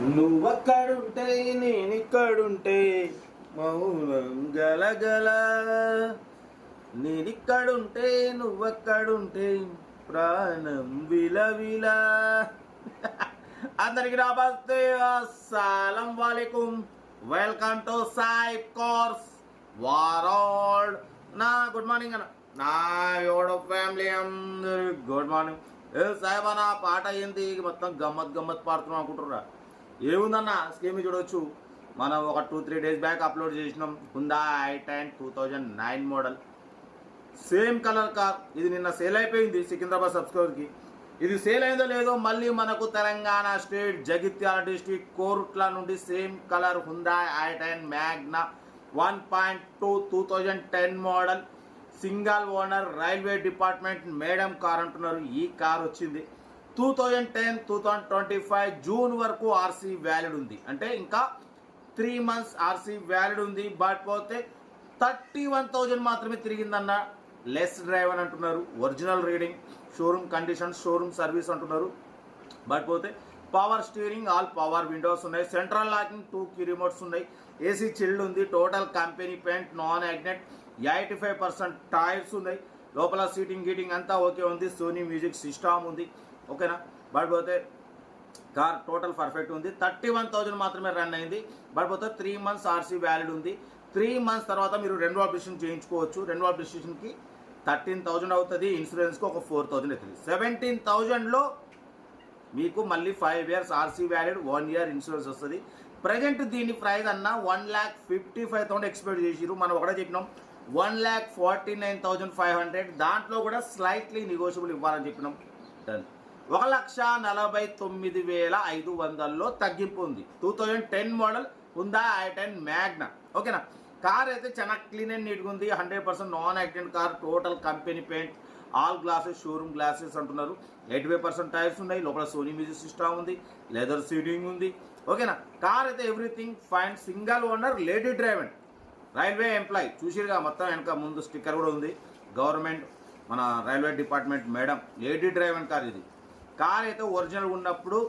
నువ్వక్కడుంటే నేనిక్కడుంటే మౌనం గలగల, నేనిక్కడుంటే నువ్వక్కడుంటే ప్రాణం విలవిల. అందరికి నమస్తే, అస్సలం వాలేకుం. Welcome to Sai course world. నా గుడ్ మార్నింగ్ అన్న, నా యోడ ఫ్యామిలీ అందరు గుడ్ మార్నింగ్. ఏ సాయిబా, నా పాట ఏంటి మొత్తం గమ్మత్ గమ్మత్ పాడుతున్నాం అనుకుంటుర్రా? ఏముందన్న స్కీమ్ చూడవచ్చు. మనం ఒక 2-3 డేస్ బ్యాక్ అప్లోడ్ చేసినాం. Hyundai i10 2009 model, same colour car. ఇది నిన్న సేల్ అయిపోయింది సికింద్రాబాద్ సబ్స్క్రైబర్కి. ఇది సేల్ అయిందో లేదో మళ్ళీ మనకు తెలంగాణ స్టేట్ జగిత్యాల డిస్ట్రిక్ట్ కోరుట్ల నుండి same colour Hyundai i10 Magna 1.2 2010 model, single owner, railway department madam car అంటున్నారు. ఈ కార్ వచ్చింది 2010-2025 జూన్ వరకు ఆర్సీ వ్యాలిడ్ ఉంది. అంటే ఇంకా 3 మంత్స్ ఆర్సీ వ్యాలిడ్ ఉంది. బట్ పోతే 31,000 మాత్రమే తిరిగిందన్న. లెస్ డ్రైవ్ అని అంటున్నారు. Original reading, showroom condition, showroom service అంటున్నారు. బట్ పోతే power steering, all power windows ఉన్నాయి, సెంట్రల్ లాకింగ్, 2 కీ రిమోట్స్ ఉన్నాయి, ఏసీ చిల్డ్ ఉంది, total company paint, non accident, 85% tyres ఉన్నాయి, లోపల సీటింగ్ గీటింగ్ అంతా ఓకే ఉంది, సోనీ మ్యూజిక్ సిస్టమ్ ఉంది, ఓకేనా. బట్ పోతే కార్ టోటల్ పర్ఫెక్ట్ ఉంది. 31,000 మాత్రమే రన్ అయింది. బట్ పోతే 3 మంత్స్ ఆర్సీ వ్యాలిడ్ ఉంది. 3 మంత్స్ తర్వాత మీరు రెన్యువల్ డిసిషన్ చేయించుకోవచ్చు. రెన్యువల్ డిసిషన్కి 13,000 అవుతుంది, ఇన్సూరెన్స్కి ఒక 4,000 అవుతుంది. 17,000లో మీకు మళ్ళీ 5 years RC valid, 1 year insurance వస్తుంది. ప్రజెంట్ దీని ప్రైస్ అన్న 1,55,000 ఎక్స్పెక్ట్ చేసిరు. మనం ఒకటే చెప్పినాం 1,49,500. దాంట్లో కూడా స్లైట్లీ నెగోషియబుల్ ఇవ్వాలని చెప్పినాం. డన్. 1,49,500లో తగ్గింపు ఉంది. 2010 మోడల్ ఉందా i10 మ్యాగ్నా, ఓకేనా. కార్ అయితే చాలా క్లీన్ అండ్ నీట్గా ఉంది. 100% non accident car, total company paint, all glasses, showroom glasses అంటున్నారు. 85% టైర్స్ ఉన్నాయి, లోపల సోనీ మ్యూజిక్ సిస్టమ్ ఉంది, లెదర్ సీటింగ్ ఉంది, ఓకేనా. కార్ అయితే everything fine. Single owner, lady driver, railway employee. చూసిరుగా మొత్తం వెనక ముందు స్టిక్కర్ కూడా ఉంది. గవర్నమెంట్ మన railway department madam, lady driver car ఇది. కార్ అయితే ఒరిజినల్ ఉన్నప్పుడు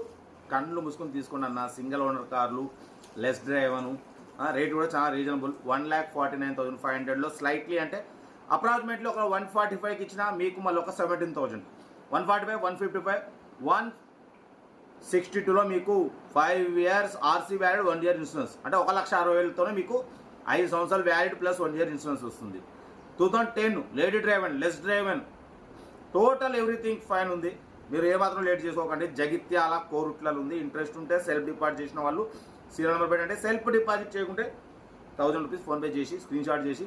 కళ్ళు మూసుకొని తీసుకోండి అన్న. సింగిల్ ఓనర్ కార్లు, లెస్ డ్రైవ్ అను, రేట్ కూడా చాలా రీజనబుల్. 1,49,500లో స్లైట్లీ అంటే అప్రాక్సిమేట్లీ ఒక 145కి ఇచ్చినా మీకు మళ్ళీ ఒక 17,000, 145, 155, 162లో మీకు 5 years RC valid, 1 year insurance. అంటే 1,60,000తోనే మీకు 5 సంవత్సరాలు వ్యాలిడ్ ప్లస్ 1 ఇయర్ ఇన్సూరెన్స్ వస్తుంది. 2010 lady driver, less driver, total everything fine ఉంది. మీరు ఏమాత్రం లేట్ చేసుకోకండి. జగిత్యాల కోరుట్లలో ఉంది. ఇంట్రెస్ట్ ఉంటే సెల్ఫ్ డిపాజిట్ చేసిన వాళ్ళు సీరియల్ నెంబర్ పెట్టండి. సెల్ఫ్ డిపాజిట్ చేయకుంటే 1000 రూపీస్ ఫోన్పే చేసి స్క్రీన్ షాట్ చేసి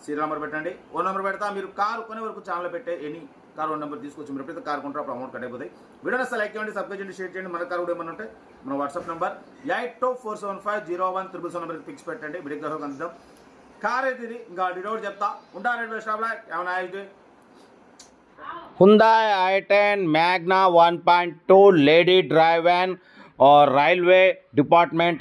సీరియల్ నెంబర్ పెట్టండి. ఓన్ నెంబర్ పెడతా. మీరు కారు కొనే వరకు ఛానల్ పెట్టే ఎనీ కార్ ఓన్ నెంబర్ తీసుకొచ్చి మీరు ఎప్పుడైతే కార్ కొంటారో అప్పుడు అమౌంట్ కట్ అయిపోతాయి. వీడియోని అసలు లైక్ చేయండి, సబ్స్క్రైబ్ చేయండి, షేర్ చేయండి. మన కార్ కూడా ఏమన్నా ఉంటే మన వాట్సాప్ నెంబర్ 8247501777 నెంబర్కి ఫిక్స్ పెట్టండి. వీడియోకి దర్శకు అందిద్దాం. కార్ అయితే ఇది. ఇంకా డీటెయిల్ చెప్తా ఉంటారండి. Best of luck. ఏమైనా డే Hyundai i10 Magna 1.2 lady driven और రైల్వే డిపార్ట్మెంట్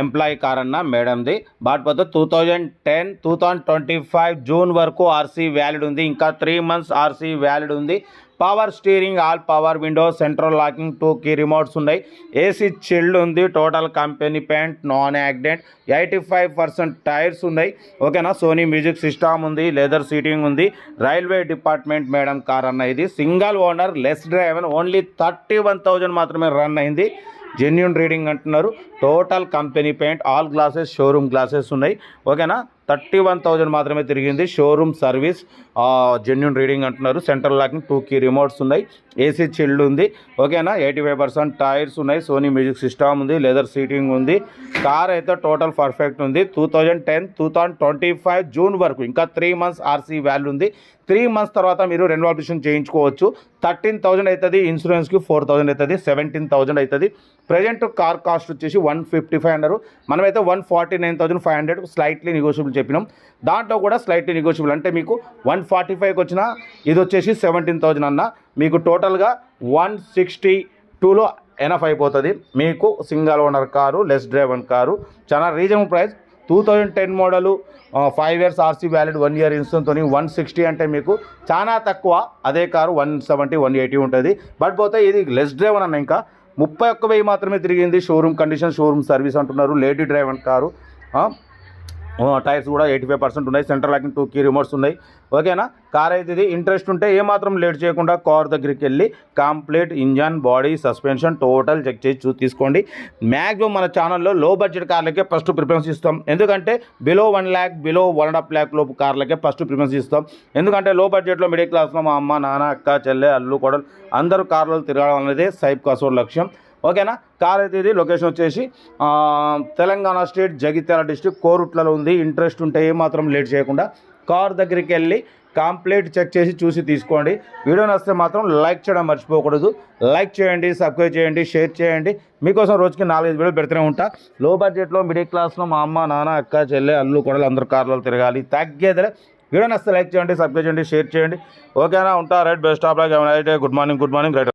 ఎంప్లాయీ కార్ అన్న మేడంది. బట్ పోతే 2010-2025 జూన్ వరకు ఆర్సీ వ్యాలిడ్ ఉంది. ఇంకా 3 మంత్స్ ఆర్సీ వ్యాలిడ్ ఉంది. Power steering, all power windows, central locking, 2 key remotes ఉన్నాయి, ఏసీ చిల్డ్ ఉంది, total company paint, non accident, 85% tyres ఉన్నాయి, ఓకేనా. సోనీ మ్యూజిక్ సిస్టమ్ ఉంది, లెదర్ సీటింగ్ ఉంది, రైల్వే డిపార్ట్మెంట్ మేడం కార్ అన్న ఇది. Single owner, less driver, only 31,000 మాత్రమే run అయింది. జెన్యూన్ రీడింగ్ అంటున్నారు. Total company paint, all glasses, showroom glasses ఉన్నాయి, ఓకేనా. 31,000 మాత్రమే తిరిగింది. షోరూమ్ సర్వీస్, జెన్యూన్ రీడింగ్ అంటున్నారు. సెంట్రల్ లాకింగ్, 2 కీ రిమోట్స్ ఉన్నాయి, ఏసీ చిల్డ్ ఉంది, ఓకేనా. 85% టైర్స్ ఉన్నాయి, సోనీ మ్యూజిక్ సిస్టమ్ ఉంది, లెదర్ సీటింగ్ ఉంది. కార్ అయితే టోటల్ పర్ఫెక్ట్ ఉంది. 2010-2025 జూన్ వరకు ఇంకా 3 మంత్స్ ఆర్సీ వాల్యూ ఉంది. 3 మంత్స్ తర్వాత మీరు రెన్యువల్ చేయించుకోవచ్చు. 13,000 అవుతుంది, ఇన్సూరెన్స్కి 4,000 అవుతుంది, 17,000 అవుతుంది. ప్రజెంట్ కార్ కాస్ట్ వచ్చేసి 155 అన్నారు. మనమైతే 149,500 స్లైట్లీ నెగోషియబుల్ చెప్పినాం. దాంట్లో కూడా స్లైట్లీ నెగోషియబుల్ అంటే మీకు 145కి వచ్చినా ఇది వచ్చేసి 17,000 అన్న. మీకు టోటల్గా 162లో ఎనఫ్ అయిపోతుంది. మీకు single owner car, less driver car, చాలా reasonable price. 2010 model, 5 years RC valid, 1 year ఇన్సూరెన్స్తో 160 అంటే మీకు చాలా తక్కువ. అదే కారు 170, 180 ఉంటుంది. బట్ పోతే ఇది లెస్ డ్రైవర్ అన్న. ఇంకా 31,000 మాత్రమే తిరిగింది. షోరూమ్ కండిషన్, షోరూమ్ సర్వీస్ అంటున్నారు. Lady driver car. టైర్స్ కూడా 85% ఉన్నాయి. సెంటర్ లాకింగ్ 2 కీ రిమోట్స్ ఉన్నాయి. ఓకేనా. కార్ అయితే ఇది ఇంట్రెస్ట్ ఉంటే ఏమాత్రం లేట్ చేయకుండా కార్ దగ్గరికి వెళ్ళి complete engine, body, suspension total check చేసి తీసుకోండి. మ్యాక్సిమం మన ఛానల్లో లో బడ్జెట్ కార్లకే ఫస్ట్ ప్రిఫరెన్స్ ఇస్తాం. ఎందుకంటే బిలో 1 lakh, బిలో 1.5 lakh లోపు కార్లకే ఫస్ట్ ప్రిఫరెన్స్ ఇస్తాం. ఎందుకంటే లో బడ్జెట్లో మిడిల్ క్లాస్లో మా అమ్మ, నాన్న, అక్క, చెల్లె, అల్లు, కొడలు అందరూ కార్లలో తిరగడం అనేది సైబ్ కాసోర్ లక్ష్యం. ఓకేనా. కార్ అయితే ఇది లొకేషన్ వచ్చేసి తెలంగాణ స్టేట్ జగిత్యాల డిస్ట్రిక్ట్ కోరుట్లలో ఉంది. ఇంట్రెస్ట్ ఉంటే ఏమాత్రం లేట్ చేయకుండా కార్ దగ్గరికి వెళ్ళి కంప్లీట్ చెక్ చేసి చూసి తీసుకోండి. వీడియో నచ్చితే మాత్రం లైక్ చేయడం మర్చిపోకూడదు. లైక్ చేయండి, సబ్స్క్రైబ్ చేయండి, షేర్ చేయండి. మీకోసం రోజుకి 4-5 వీడియోలు పెడుతూనే ఉంటా. లో బడ్జెట్లో మిడిల్ క్లాస్లో మా అమ్మ, నాన్న, అక్క, చెల్లె, అల్లు, కొడలు అందరూ కార్లలో తిరగాలి. తగ్గేదిలే. వీడియో నచ్చితే లైక్ చేయండి, సబ్స్క్రైబ్ చేయండి, షేర్ చేయండి. ఓకేనా. ఉంటా. Right. Best of luck. Good morning. Right.